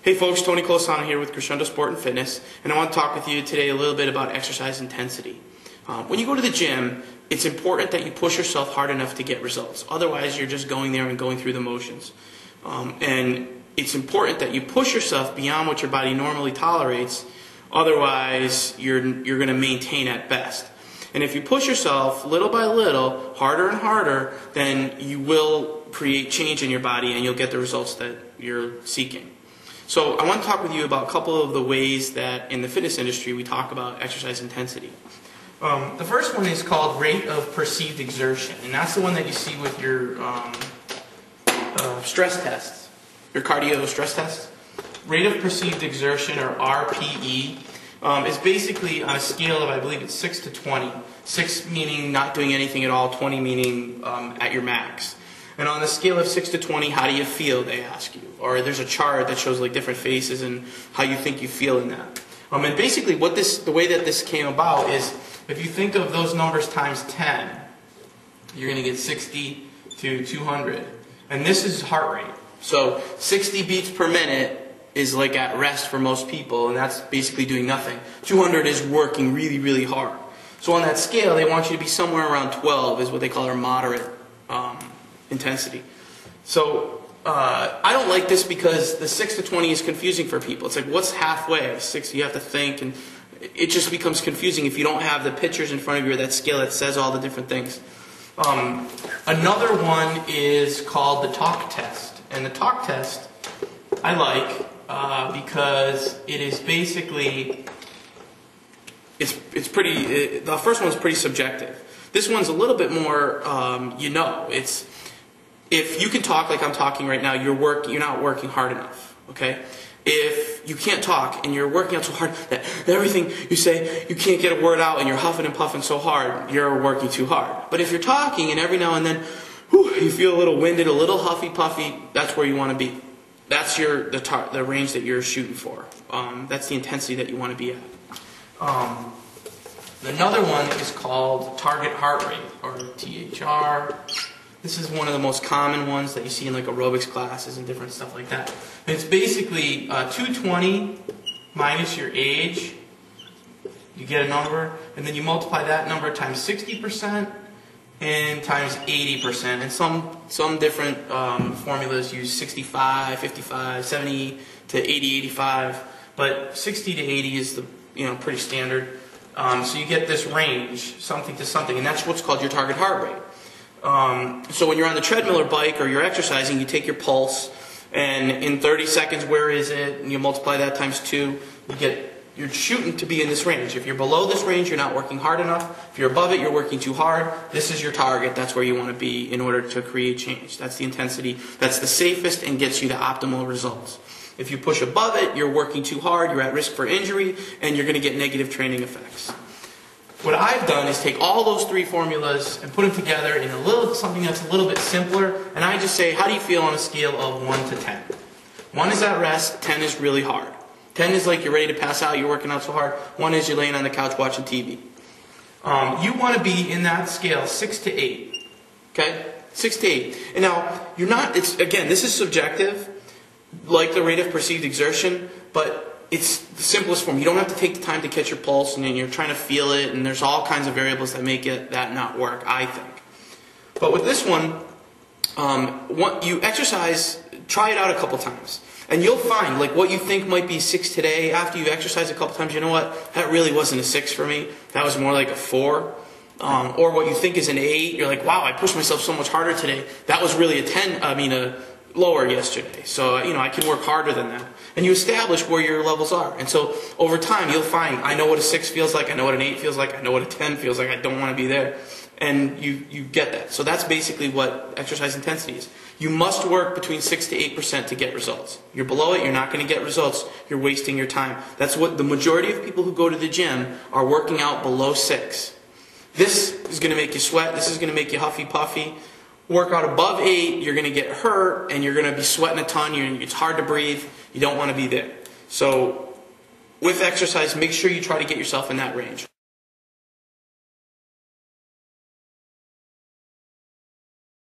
Hey folks, Tony Colosano here with Crescendo Sport and Fitness, and I want to talk with you today a little bit about exercise intensity. When you go to the gym, it's important that you push yourself hard enough to get results. Otherwise, you're just going there and going through the motions. And it's important that you push yourself beyond what your body normally tolerates. Otherwise, you're going to maintain at best. And if you push yourself little by little, harder and harder, then you will create change in your body and you'll get the results that you're seeking. So I want to talk with you about a couple of the ways that in the fitness industry we talk about exercise intensity. The first one is called rate of perceived exertion, and that's the one that you see with your stress tests, your cardio stress tests. Rate of perceived exertion, or RPE, is basically on a scale of, I believe it's 6 to 20. 6 meaning not doing anything at all, 20 meaning at your max. And on the scale of 6 to 20, how do you feel, they ask you. Or there's a chart that shows like different faces and how you think you feel in that. And basically the way that this came about is, if you think of those numbers times 10, you're going to get 60 to 200. And this is heart rate. So 60 beats per minute is like at rest for most people, and that's basically doing nothing. 200 is working really, really hard. So on that scale, they want you to be somewhere around 12 is what they call our moderate intensity. So I don't like this because the 6 to 20 is confusing for people. It's like, what's halfway? 6, you have to think, and it just becomes confusing if you don't have the pictures in front of you or that scale that says all the different things. Another one is called the talk test. And the talk test I like because it is basically, it's pretty, the first one's pretty subjective. This one's a little bit more, it's, if you can talk like I'm talking right now, you're not working hard enough, okay? If you can't talk and you're working out so hard that everything you say, you can't get a word out and you're huffing and puffing so hard, you're working too hard. But if you're talking and every now and then, you feel a little winded, a little huffy puffy, that's where you want to be. That's the range that you're shooting for. That's the intensity that you want to be at. Another one is called target heart rate, or THR. This is one of the most common ones that you see in like aerobics classes and different stuff like that. And it's basically 220 minus your age. You get a number, and then you multiply that number times 60% and times 80%. And some different formulas use 65, 55, 70 to 80, 85. But 60 to 80 is the pretty standard. So you get this range, something to something, and that's what's called your target heart rate. So when you're on the treadmill or bike or you're exercising, you take your pulse, and in 30 seconds, where is it? And you multiply that times 2, you're shooting to be in this range. If you're below this range, you're not working hard enough. If you're above it, you're working too hard. This is your target. That's where you want to be in order to create change. That's the intensity. That's the safest and gets you the optimal results. If you push above it, you're working too hard, you're at risk for injury, and you're going to get negative training effects. What I've done is take all those 3 formulas and put them together in something that's a little bit simpler, and I just say, how do you feel on a scale of 1 to 10? 1 is at rest, 10 is really hard. 10 is like you're ready to pass out, you're working out so hard. 1 is you're laying on the couch watching TV. You want to be in that scale 6 to 8. Okay? 6 to 8. And now, again, this is subjective, like the rate of perceived exertion, but it's the simplest form. You don't have to take the time to catch your pulse, and you're trying to feel it, and there's all kinds of variables that make that not work, I think. But with this one, you exercise, try it out a couple times. And you'll find, like, what you think might be 6 today, after you exercise a couple times, you know what, that really wasn't a 6 for me. That was more like a 4. Or what you think is an 8, you're like, wow, I pushed myself so much harder today. That was really a lower yesterday. So, I can work harder than that. And you establish where your levels are. And so, over time, you'll find, I know what a 6 feels like, I know what an 8 feels like, I know what a 10 feels like, I don't want to be there. And you get that. So that's basically what exercise intensity is. You must work between 6 to 8% to get results. You're below it, you're not going to get results. You're wasting your time. That's what the majority of people who go to the gym are working out below 6. This is going to make you sweat. This is going to make you huffy puffy. Work out above 8, you're going to get hurt, and you're going to be sweating a ton. It's hard to breathe. You don't want to be there. So with exercise, make sure you try to get yourself in that range.